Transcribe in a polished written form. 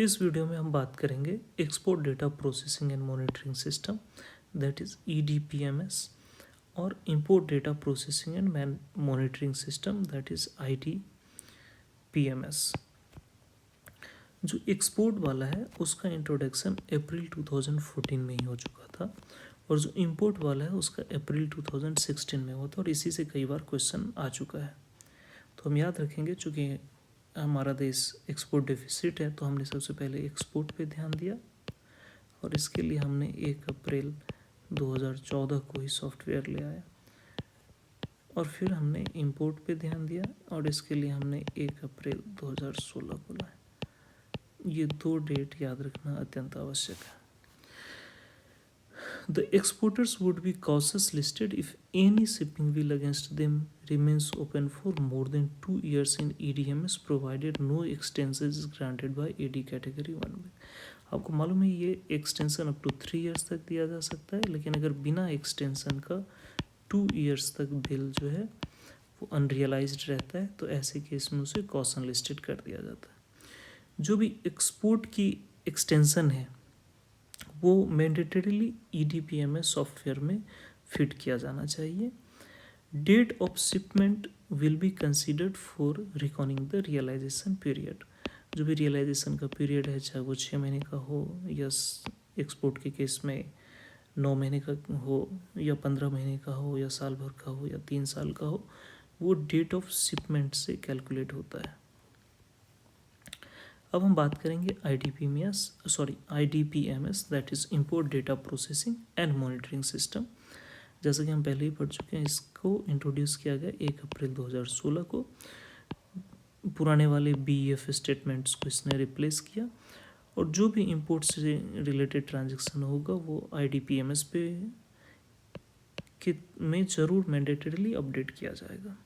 इस वीडियो में हम बात करेंगे export data processing and monitoring system that is EDPMS और import data processing and monitoring system that is IDPMS। जो एक्सपोर्ट वाला है उसका इंट्रोडक्शन अप्रैल 2014 में ही हो चुका था और जो इंपोर्ट वाला है उसका अप्रैल 2016 में हुआ था और इसी से कई बार क्वेश्चन आ चुका है। तो हम याद रखेंगे, चूँकि हमारा देश एक्सपोर्ट डेफिसिट है तो हमने सबसे पहले एक्सपोर्ट पे ध्यान दिया और इसके लिए हमने 1 अप्रैल 2014 को ही सॉफ्टवेयर ले आया और फिर हमने इंपोर्ट पे ध्यान दिया और इसके लिए हमने 1 अप्रैल 2016 को लाया। ये दो डेट याद रखना अत्यंत आवश्यक है। The exporters would be cautious listed if any shipping bill against them remains open for more than 2 years in EDMS provided no extension is granted by AD category 1 में। आपको मालूम है ये एक्सटेंशन अप टू 3 इयर्स तक दिया जा सकता है, लेकिन अगर बिना एक्सटेंशन का 2 इयर्स तक बिल जो है वो अनरियलाइज्ड रहता है तो ऐसे केस में उसे कॉशन लिस्टेड कर दिया जाता है। जो भी एक्सपोर्ट की एक्सटेंशन है वो मैंडेटरीली EDPMS सॉफ्टवेयर में फिट किया जाना चाहिए। Date of shipment will be considered for recording the realisation period. जो भी रियलाइजेशन का पीरियड है, चाहे वो 6 महीने का हो या एक्सपोर्ट के केस में 9 महीने का हो या 15 महीने का हो या साल भर का हो या 3 साल का हो, वो डेट ऑफ शिपमेंट से कैलकुलेट होता है। अब हम बात करेंगे IDPMS that is import data processing and monitoring system. जैसा कि हम पहले ही पढ़ चुके हैं, इसको इंट्रोड्यूस किया गया 1 अप्रैल 2016 को। पुराने वाले BEF स्टेटमेंट्स को इसने रिप्लेस किया और जो भी इंपोर्ट से रिलेटेड ट्रांजेक्शन होगा वो IDPMS पे में ज़रूर मैंडेटरीली अपडेट किया जाएगा।